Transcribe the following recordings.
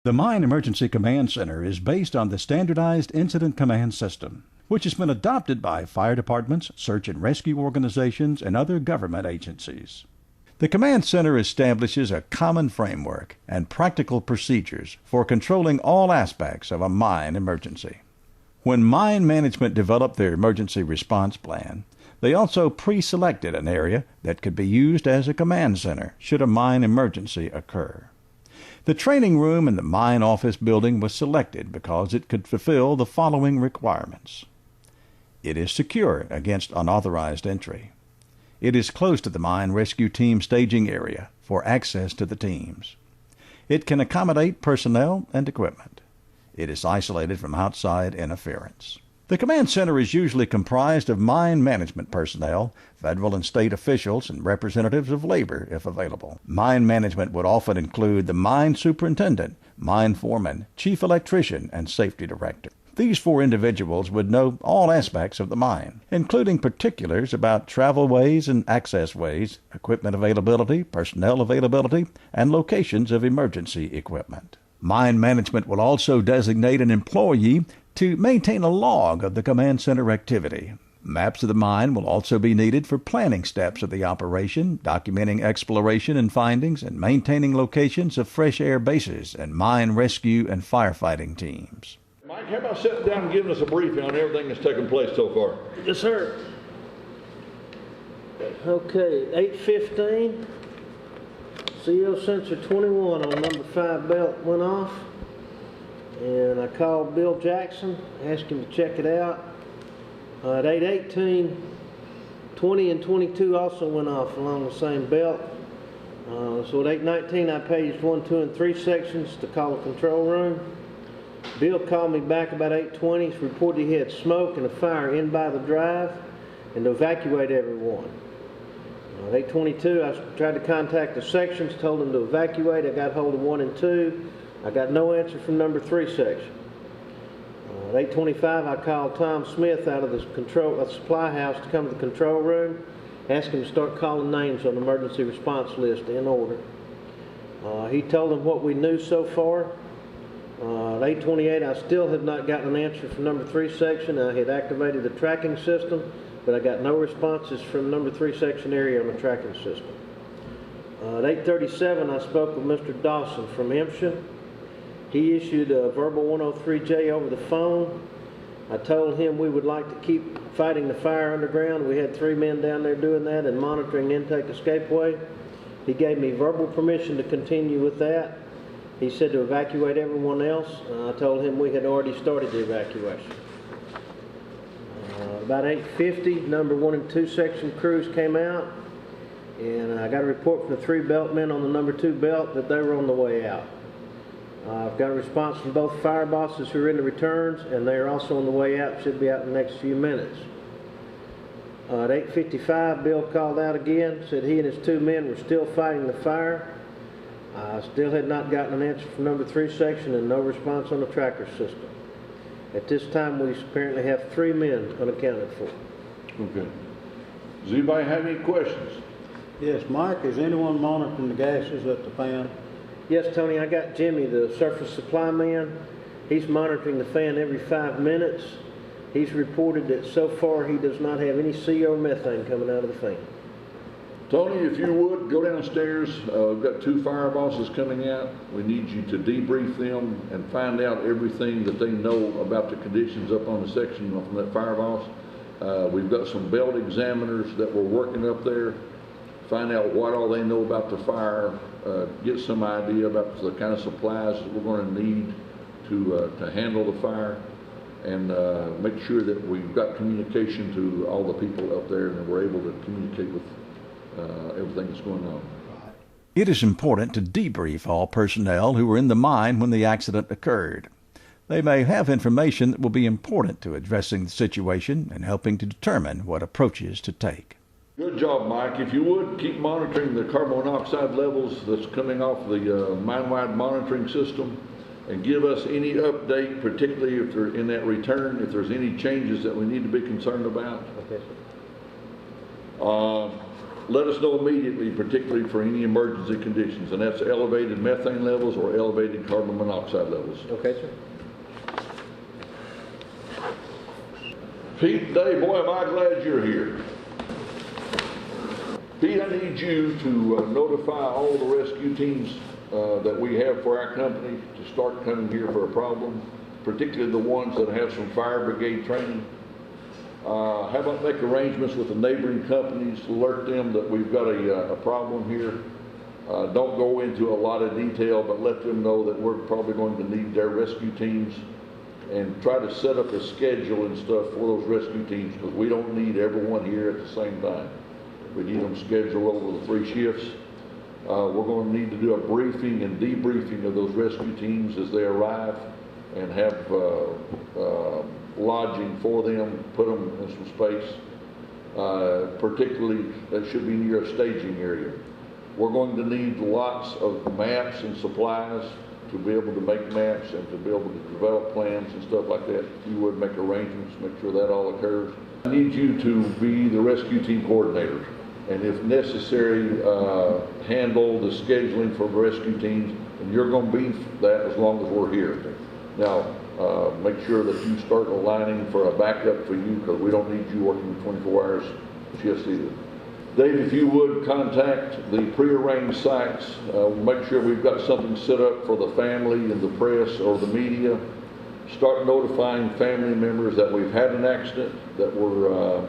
The Mine Emergency Command Center is based on the Standardized Incident Command System, which has been adopted by fire departments, search and rescue organizations, and other government agencies. The Command Center establishes a common framework and practical procedures for controlling all aspects of a mine emergency. When mine management developed their emergency response plan, they also pre-selected an area that could be used as a command center should a mine emergency occur. The training room in the mine office building was selected because it could fulfill the following requirements. It is secure against unauthorized entry. It is close to the mine rescue team staging area for access to the teams. It can accommodate personnel and equipment. It is isolated from outside interference. The command center is usually comprised of mine management personnel, federal and state officials, and representatives of labor if available. Mine management would often include the mine superintendent, mine foreman, chief electrician, and safety director. These 4 individuals would know all aspects of the mine, including particulars about travel ways and access ways, equipment availability, personnel availability, and locations of emergency equipment. Mine management will also designate an employee to maintain a log of the command center activity. Maps of the mine will also be needed for planning steps of the operation, documenting exploration and findings, and maintaining locations of fresh air bases and mine rescue and firefighting teams. Mike, how about sitting down and giving us a briefing on everything that's taken place so far? Yes, sir. Okay, 8:15. CO sensor 21 on number 5 belt went off, and I called Bill Jackson, asked him to check it out. At 8:18, 20 and 22 also went off along the same belt. So at 8:19, I paged 1, 2, and 3 sections to call the control room. Bill called me back about 8:20, reported he had smoke and a fire in by the drive, and to evacuate everyone. At 8:22, I tried to contact the sections, told them to evacuate. I got hold of 1 and 2. I got no answer from number 3 section. At 8:25, I called Tom Smith out of the supply house to come to the control room, asked him to start calling names on the emergency response list in order. He told them what we knew so far. At 8:28, I still had not gotten an answer from number 3 section. I had activated the tracking system, but I got no responses from number 3 section area on the tracking system. At 8:37, I spoke with Mr. Dawson from MSHA. He issued a verbal 103J over the phone. I told him we would like to keep fighting the fire underground. We had 3 men down there doing that and monitoring the intake escapeway. He gave me verbal permission to continue with that. He said to evacuate everyone else. I told him we had already started the evacuation. About 8:50, number 1 and 2 section crews came out, and I got a report from the 3 belt men on the number 2 belt that they were on the way out. I've got a response from both fire bosses who are in the returns, and they are also on the way out, should be out in the next few minutes. At 8:55, Bill called out again, said he and his 2 men were still fighting the fire. I still had not gotten an answer from number 3 section and no response on the tracker system. At this time, we apparently have 3 men unaccounted for. Okay. Does anybody have any questions? Yes, Mike, is anyone monitoring the gases at the fan? Yes, Tony, I got Jimmy, the surface supply man. He's monitoring the fan every 5 minutes. He's reported that so far he does not have any CO methane coming out of the fan. Tony, if you would, go downstairs. We've got 2 fire bosses coming out. We need you to debrief them and find out everything that they know about the conditions up on the section from that fire boss. We've got some belt examiners that we're working up there. Find out what all they know about the fire, get some idea about the kind of supplies that we're going to need to handle the fire, and make sure that we've got communication to all the people up there and we're able to communicate with everything that's going on. It is important to debrief all personnel who were in the mine when the accident occurred. They may have information that will be important to addressing the situation and helping to determine what approaches to take. Good job, Mike. If you would, keep monitoring the carbon monoxide levels that's coming off the mine-wide monitoring system, and give us any update, particularly if they're in that return, if there's any changes that we need to be concerned about. Okay, sir. let us know immediately, particularly for any emergency conditions, and that's elevated methane levels or elevated carbon monoxide levels. Okay, sir. Pete, Dave, boy, am I glad you're here. Pete, I need you to notify all the rescue teams that we have for our company to start coming here for a problem, particularly the ones that have some fire brigade training. How about make arrangements with the neighboring companies, alert them that we've got a problem here. Don't go into a lot of detail, but let them know that we're probably going to need their rescue teams, and try to set up a schedule and stuff for those rescue teams, because we don't need everyone here at the same time. We need them scheduled over the 3 shifts. We're going to need to do a briefing and debriefing of those rescue teams as they arrive, and have lodging for them, put them in some space. Particularly, that should be near a staging area. We're going to need lots of maps and supplies to be able to make maps and to be able to develop plans and stuff like that. If you would make arrangements, make sure that all occurs. I need you to be the rescue team coordinator, and if necessary, handle the scheduling for rescue teams, and you're going to be that as long as we're here. Now, make sure that you start aligning for a backup for you, because we don't need you working 24 hours shifts either. Dave, if you would contact the prearranged sites, make sure we've got something set up for the family and the press or the media. Start notifying family members that we've had an accident, that we're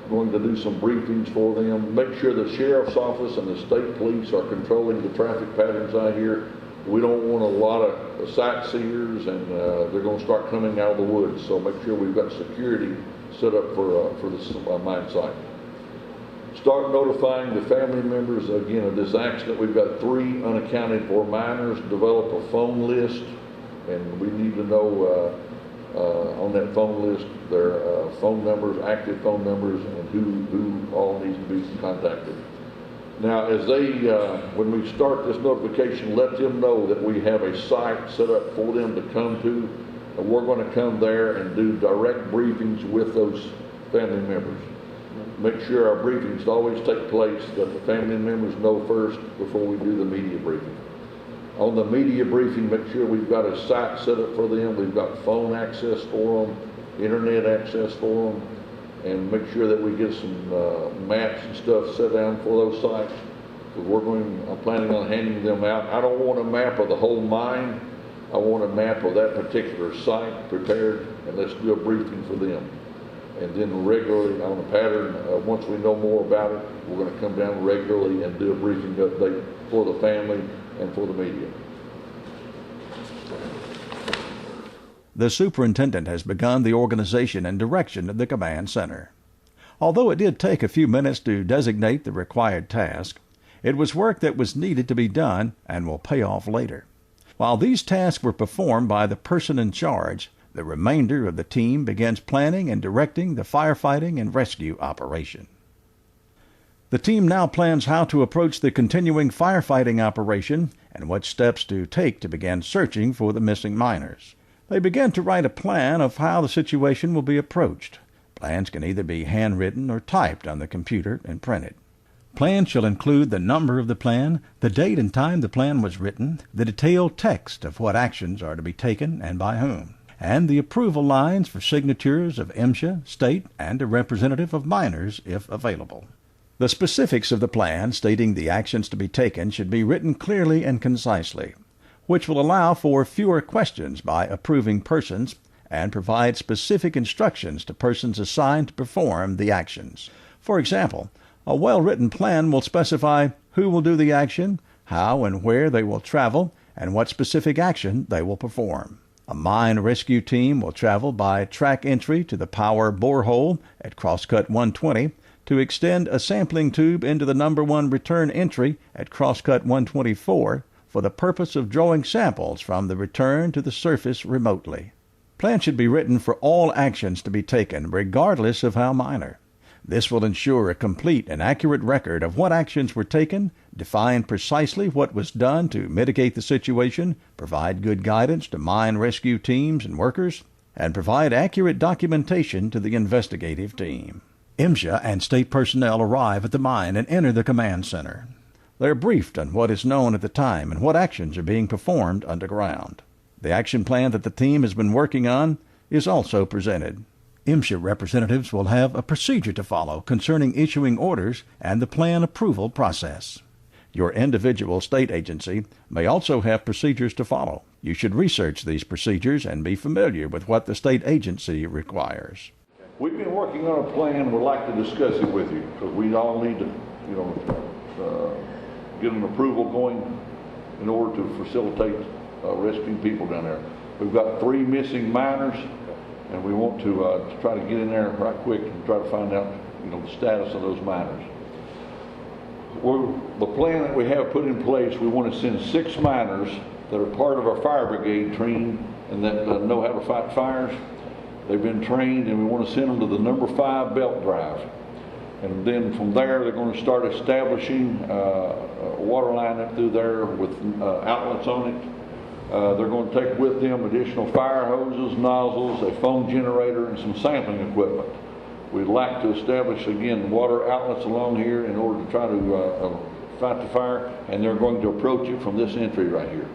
going to do some briefings for them. Make sure the sheriff's office and the state police are controlling the traffic patterns out here. We don't want a lot of sightseers, and they're going to start coming out of the woods. So make sure we've got security set up for this mine site. Start notifying the family members, again, of this accident. We've got 3 unaccounted for miners. Develop a phone list, and we need to know on that phone list their phone numbers, active phone numbers, and who all needs to be contacted. Now, as they, when we start this notification, let them know that we have a site set up for them to come to, and we're going to come there and do direct briefings with those family members. Make sure our briefings always take place that the family members know first before we do the media briefing. On the media briefing, make sure we've got a site set up for them, we've got phone access for them, internet access for them, and make sure that we get some maps and stuff set down for those sites. Because I'm planning on handing them out. I don't want a map of the whole mine. I want a map of that particular site prepared, and let's do a briefing for them. And then regularly on a pattern, once we know more about it, we're going to come down regularly and do a briefing update for the family and for the media. The superintendent has begun the organization and direction of the command center. Although it did take a few minutes to designate the required task, it was work that was needed to be done and will pay off later. While these tasks were performed by the person in charge, the remainder of the team begins planning and directing the firefighting and rescue operation. The team now plans how to approach the continuing firefighting operation and what steps to take to begin searching for the missing miners. They begin to write a plan of how the situation will be approached. Plans can either be handwritten or typed on the computer and printed. Plans shall include the number of the plan, the date and time the plan was written, the detailed text of what actions are to be taken and by whom, and the approval lines for signatures of MSHA, state, and a representative of miners if available. The specifics of the plan stating the actions to be taken should be written clearly and concisely, which will allow for fewer questions by approving persons and provide specific instructions to persons assigned to perform the actions. For example, a well-written plan will specify who will do the action, how and where they will travel, and what specific action they will perform. A mine rescue team will travel by track entry to the power borehole at Crosscut 120 to extend a sampling tube into the number 1 return entry at Crosscut 124 for the purpose of drawing samples from the return to the surface remotely. Plans should be written for all actions to be taken, regardless of how minor. This will ensure a complete and accurate record of what actions were taken, define precisely what was done to mitigate the situation, provide good guidance to mine rescue teams and workers, and provide accurate documentation to the investigative team. MSHA and state personnel arrive at the mine and enter the command center. They are briefed on what is known at the time and what actions are being performed underground. The action plan that the team has been working on is also presented. MSHA representatives will have a procedure to follow concerning issuing orders and the plan approval process. Your individual state agency may also have procedures to follow. You should research these procedures and be familiar with what the state agency requires. We've been working on a plan. We'd like to discuss it with you because we all need to, get an approval going in order to facilitate rescuing people down there. We've got 3 missing miners, and we want to try to get in there right quick and try to find out, the status of those miners. The plan that we have put in place, we want to send 6 miners that are part of our fire brigade team and that know how to fight fires. They've been trained, and we want to send them to the number 5 belt drive. And then from there, they're going to start establishing a water line up through there with outlets on it. They're going to take with them additional fire hoses, nozzles, a foam generator, and some sampling equipment. We'd like to establish, again, water outlets along here in order to try to fight the fire, and they're going to approach it from this entry right here.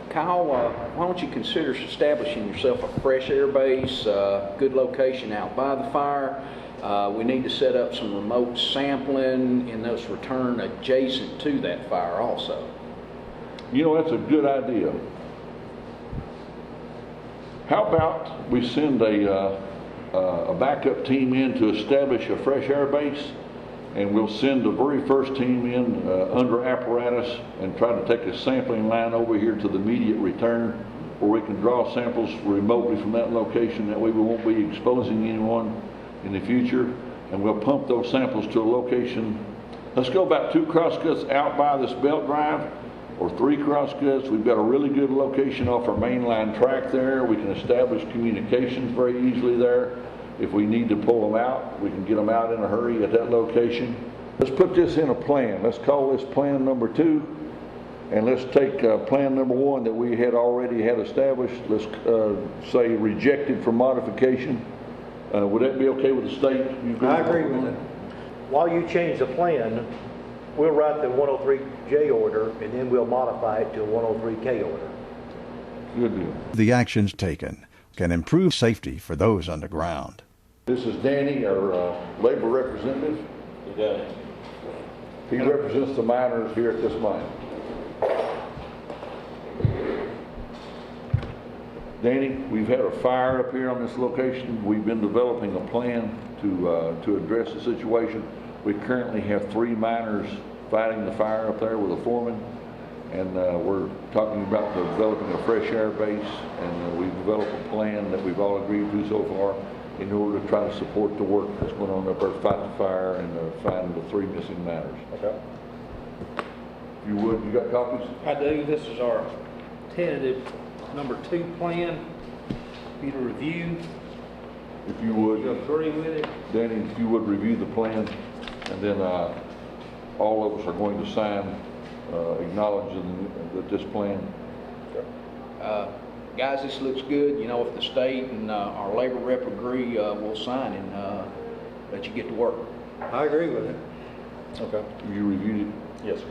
Kyle, why don't you consider establishing yourself a fresh air base, good location out by the fire. We need to set up some remote sampling and those return adjacent to that fire also. That's a good idea. How about we send a backup team in to establish a fresh air base, and we'll send the very first team in under apparatus and try to take a sampling line over here to the immediate return where we can draw samples remotely from that location. That way we won't be exposing anyone in the future, and we'll pump those samples to a location. Let's go about 2 crosscuts out by this belt drive, or 3 crosscuts. We've got a really good location off our main line track there. We can establish communications very easily there. If we need to pull them out, we can get them out in a hurry at that location. Let's put this in a plan. Let's call this plan number 2, and let's take plan number 1 that we had already had established. Let's say rejected for modification. Would that be okay with the state? I agree with it. While you change the plan, we'll write the 103J order, and then we'll modify it to a 103K order. Good deal. The actions taken can improve safety for those underground. This is Danny, our labor representative. He represents the miners here at this mine. Danny, we've had a fire up here on this location. We've been developing a plan to address the situation. We currently have 3 miners fighting the fire up there with a foreman, and we're talking about developing a fresh air base, and we've developed a plan that we've all agreed to so far in order to try to support the work that's going on up there, fight the fire and find the 3 missing miners. Okay. If you would, you got copies? I do. This is our tentative number 2 plan for you to review. If you would. You agree with it? Danny, if you would review the plan, and then all of us are going to sign acknowledging that this plan. Guys, this looks good. If the state and our labor rep agree, we'll sign and let you get to work. I agree with it. Okay. You reviewed it? Yes, sir.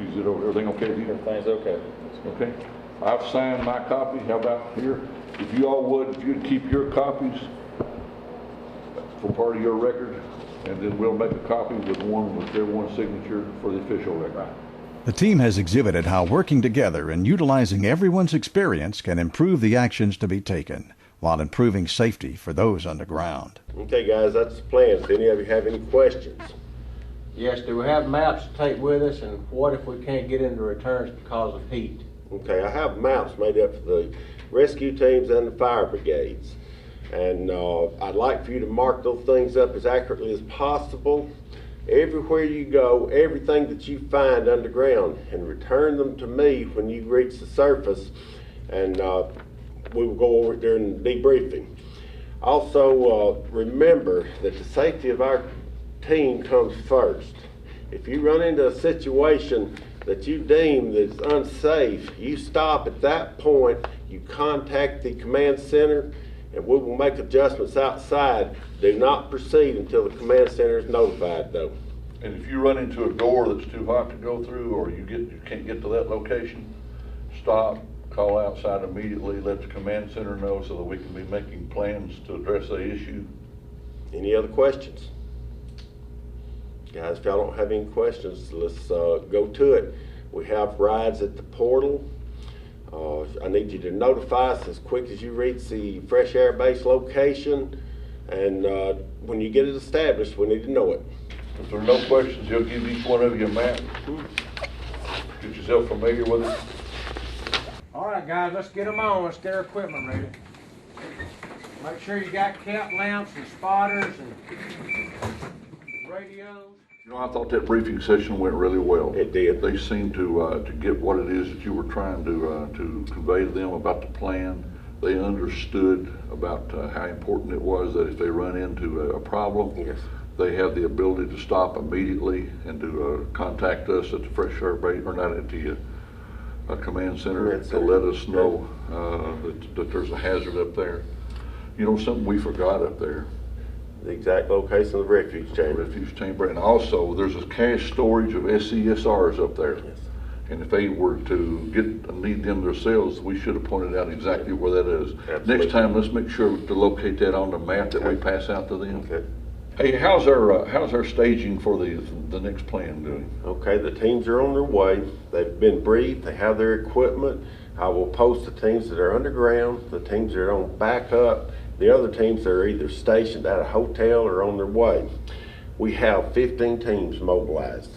Is it everything okay with you? Everything's okay. Okay. I've signed my copy. How about here? If you all would, if you'd keep your copies for part of your record, and then we'll make a copy with everyone's signature for the official record. The team has exhibited how working together and utilizing everyone's experience can improve the actions to be taken, while improving safety for those underground. Okay, guys, that's the plan. If any of you have any questions? Yes, do we have maps to take with us, and what if we can't get into returns because of heat? Okay, I have maps made up for the rescue teams and the fire brigades. And I'd like for you to mark those things up as accurately as possible. Everywhere you go, everything that you find underground, and return them to me when you reach the surface, and we will go over it during the debriefing. Also, remember that the safety of our team comes first. If you run into a situation that you deem that is unsafe, you stop at that point, you contact the command center, and we will make adjustments outside. Do not proceed until the command center is notified, though. And if you run into a door that's too hot to go through, or you can't get to that location, stop, call outside immediately, let the command center know so that we can be making plans to address the issue. Any other questions? Guys, if y'all don't have any questions, let's go to it. We have rides at the portal. I need you to notify us as quick as you reach the Fresh Air Base location, and when you get it established, we need to know it. If there are no questions, he'll give each one of you a map. Get yourself familiar with it. All right, guys, let's get them on. Let's get our equipment ready. Make sure you got cap lamps and spotters and radios. You know, I thought that briefing session went really well. It did. They seemed to get what it is that you were trying to convey to them about the plan. They understood about how important it was that if they run into a problem, Yes. they have the ability to stop immediately and to contact us at the Fresh Air Base, or not at the command center, to let us know that there's a hazard up there. You know, something we forgot up there. The exact location of the refuge chamber. Refuge chamber, and also there's a cache storage of SCSRs up there. Yes. And if they were to need them themselves, we should have pointed out exactly where that is. Absolutely. Next time, let's make sure to locate that on the map that we pass out to them. Okay. Hey, how's our staging for the next plan doing? Okay, the teams are on their way. They've been briefed. They have their equipment. I will post the teams that are underground, the teams that are on backup, the other teams that are either stationed at a hotel or on their way. We have 15 teams mobilized.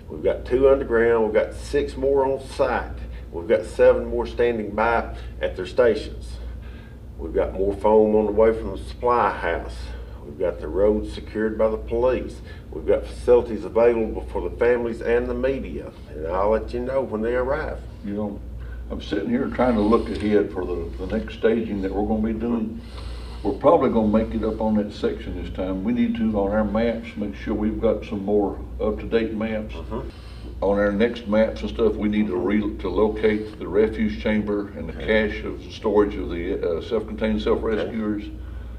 We've got 2 underground. We've got 6 more on site. We've got 7 more standing by at their stations. We've got more foam on the way from the supply house. We've got the roads secured by the police. We've got facilities available for the families and the media. And I'll let you know when they arrive. You know, I'm sitting here trying to look ahead for the next staging that we're going to be doing. We're probably going to make it up on that section this time. We need to, on our maps, make sure we've got some more up-to-date maps. On our next maps and stuff, we need to locate the refuge chamber and the cache of storage of the self-contained self-rescuers.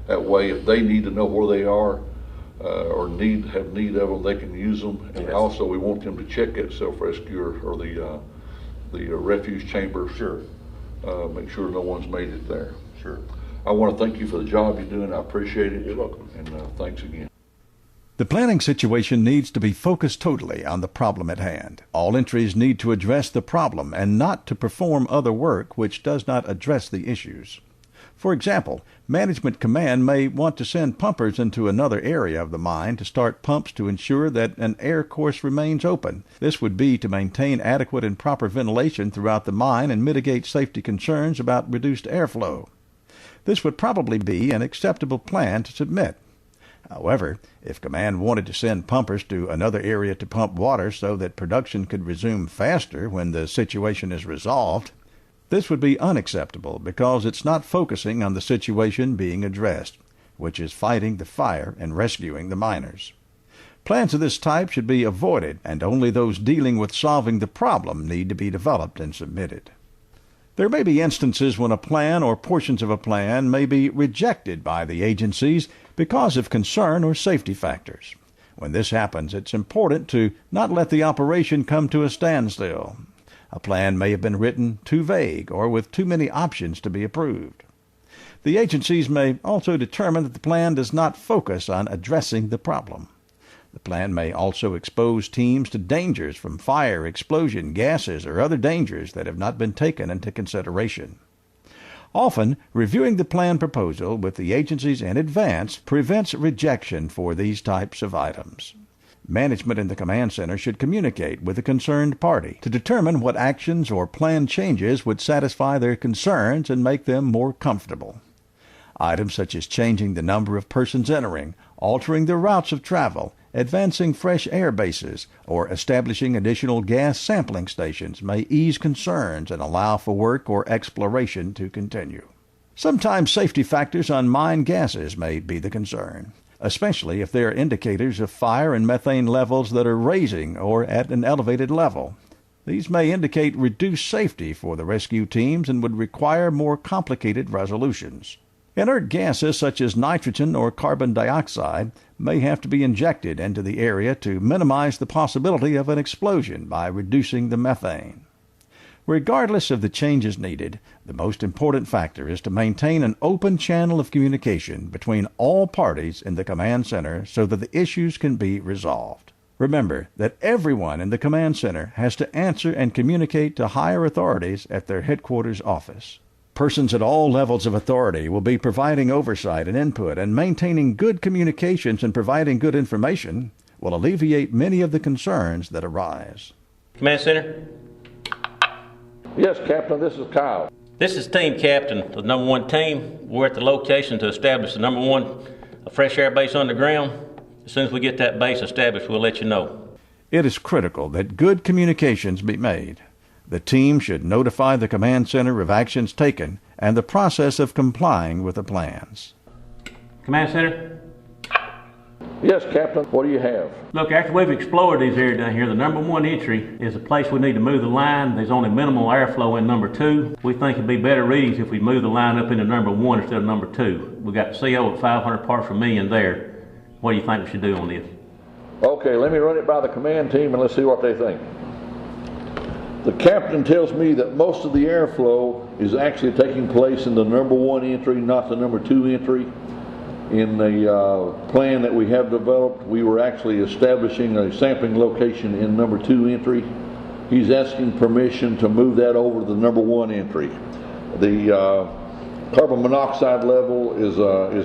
That way, if they need to know where they are or have need of them, they can use them. And also, we want them to check that self-rescuer or the refuge chamber. Sure. Make sure no one's made it there. Sure. I want to thank you for the job you're doing. I appreciate it. You're welcome. And thanks again. The planning situation needs to be focused totally on the problem at hand. All entries need to address the problem and not to perform other work which does not address the issues. For example, Management Command may want to send pumpers into another area of the mine to start pumps to ensure that an air course remains open. This would be to maintain adequate and proper ventilation throughout the mine and mitigate safety concerns about reduced airflow. This would probably be an acceptable plan to submit. However, if Command wanted to send pumpers to another area to pump water so that production could resume faster when the situation is resolved, this would be unacceptable because it's not focusing on the situation being addressed, which is fighting the fire and rescuing the miners. Plans of this type should be avoided, and only those dealing with solving the problem need to be developed and submitted. There may be instances when a plan or portions of a plan may be rejected by the agencies because of concern or safety factors. When this happens, it's important to not let the operation come to a standstill. A plan may have been written too vague or with too many options to be approved. The agencies may also determine that the plan does not focus on addressing the problem. The plan may also expose teams to dangers from fire, explosion, gases, or other dangers that have not been taken into consideration. Often, reviewing the plan proposal with the agencies in advance prevents rejection for these types of items. Management in the command center should communicate with the concerned party to determine what actions or plan changes would satisfy their concerns and make them more comfortable. Items such as changing the number of persons entering, altering their routes of travel, advancing fresh air bases, or establishing additional gas sampling stations may ease concerns and allow for work or exploration to continue. Sometimes safety factors on mine gases may be the concern, especially if there are indicators of fire and methane levels that are rising or at an elevated level. These may indicate reduced safety for the rescue teams and would require more complicated resolutions. Inert gases such as nitrogen or carbon dioxide may have to be injected into the area to minimize the possibility of an explosion by reducing the methane. Regardless of the changes needed, the most important factor is to maintain an open channel of communication between all parties in the command center so that the issues can be resolved. Remember that everyone in the command center has to answer and communicate to higher authorities at their headquarters office. Persons at all levels of authority will be providing oversight and input, and maintaining good communications and providing good information will alleviate many of the concerns that arise. Command Center? Yes, Captain, this is Kyle. This is Team Captain of the number 1 team. We're at the location to establish the number 1 fresh air base underground. As soon as we get that base established, we'll let you know. It is critical that good communications be made. The team should notify the command center of actions taken and the process of complying with the plans. Command Center? Yes, Captain, what do you have? Look, after we've explored these areas down here, the number 1 entry is a place we need to move the line. There's only minimal airflow in number 2. We think it'd be better readings if we move the line up into number 1 instead of number 2. We got CO at 500 parts per million there. What do you think we should do on this? Okay, let me run it by the command team and let's see what they think. The captain tells me that most of the airflow is actually taking place in the number 1 entry, not the number 2 entry. In the plan that we have developed, we were actually establishing a sampling location in number 2 entry. He's asking permission to move that over to the number 1 entry. The carbon monoxide level is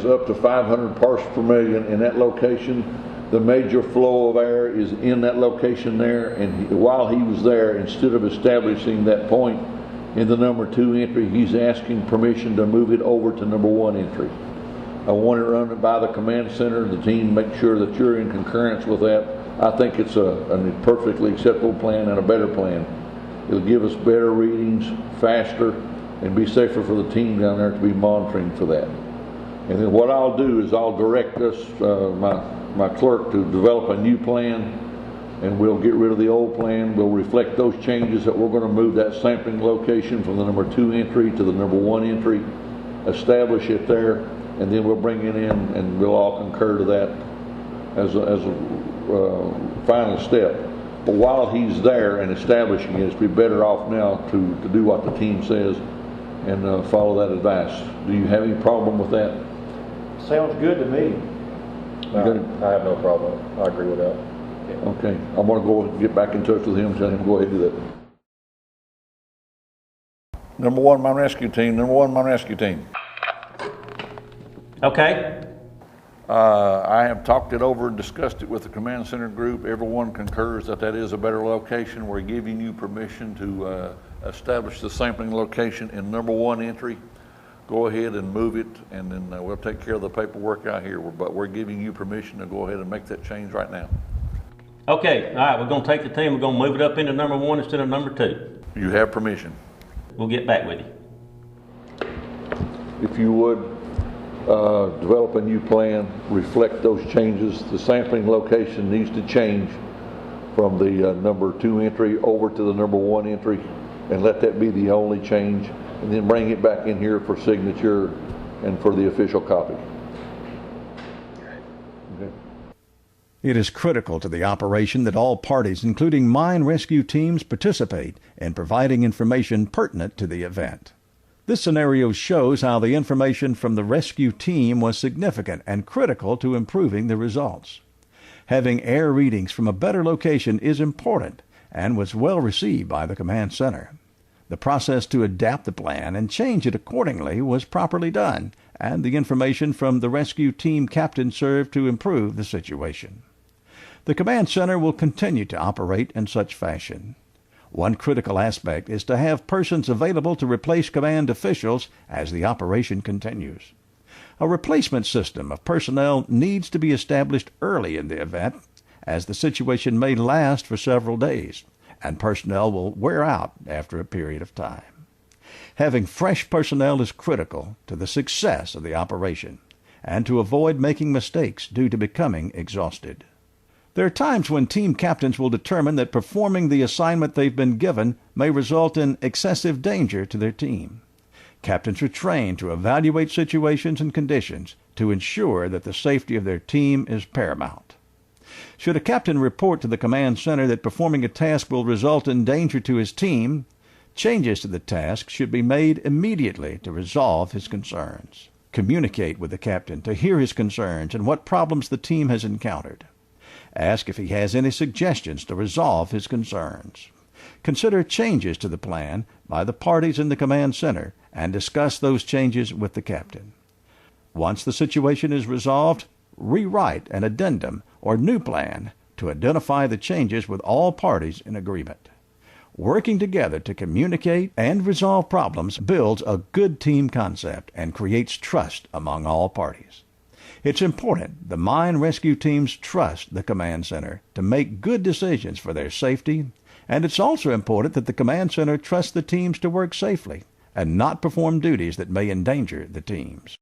up to 500 parts per million in that location. The major flow of air is in that location there, and while he was there, instead of establishing that point in the number 2 entry, he's asking permission to move it over to number 1 entry. I want it run by the command center, the team, make sure that you're in concurrence with that. I think it's a perfectly acceptable plan and a better plan. It'll give us better readings, faster, and be safer for the team down there to be monitoring for that. And then what I'll do is I'll direct us, my clerk, to develop a new plan, and we'll get rid of the old plan. We'll reflect those changes that we're going to move that sampling location from the number 2 entry to the number 1 entry, establish it there, and then we'll bring it in and we'll all concur to that as a final step. But while he's there and establishing it, it'd be better off now to do what the team says and follow that advice. Do you have any problem with that? Sounds good to me. I have no problem. I agree with that. Okay, I'm going to go get back in touch with him and tell him to go ahead and do that. Number 1 mine rescue team, number 1 mine rescue team. Okay. I have talked it over and discussed it with the command center group. Everyone concurs that that is a better location. We're giving you permission to establish the sampling location in number 1 entry. Go ahead and move it, and then we'll take care of the paperwork out here. But we're giving you permission to go ahead and make that change right now. Okay, all right, we're going to take the team, we're going to move it up into number 1 instead of number 2. You have permission. We'll get back with you. If you would, develop a new plan, reflect those changes. The sampling location needs to change from the number 2 entry over to the number 1 entry, and let that be the only change, and then bring it back in here for signature and for the official copy. Okay. It is critical to the operation that all parties, including mine rescue teams, participate in providing information pertinent to the event. This scenario shows how the information from the rescue team was significant and critical to improving the results. Having air readings from a better location is important and was well received by the command center. The process to adapt the plan and change it accordingly was properly done, and the information from the rescue team captain served to improve the situation. The command center will continue to operate in such fashion. One critical aspect is to have persons available to replace command officials as the operation continues. A replacement system of personnel needs to be established early in the event, as the situation may last for several days, and personnel will wear out after a period of time. Having fresh personnel is critical to the success of the operation, and to avoid making mistakes due to becoming exhausted. There are times when team captains will determine that performing the assignment they've been given may result in excessive danger to their team. Captains are trained to evaluate situations and conditions to ensure that the safety of their team is paramount. Should a captain report to the command center that performing a task will result in danger to his team, changes to the task should be made immediately to resolve his concerns. Communicate with the captain to hear his concerns and what problems the team has encountered. Ask if he has any suggestions to resolve his concerns. Consider changes to the plan by the parties in the command center and discuss those changes with the captain. Once the situation is resolved, rewrite an addendum or new plan to identify the changes with all parties in agreement. Working together to communicate and resolve problems builds a good team concept and creates trust among all parties. It's important the mine rescue teams trust the command center to make good decisions for their safety, and it's also important that the command center trust the teams to work safely and not perform duties that may endanger the teams.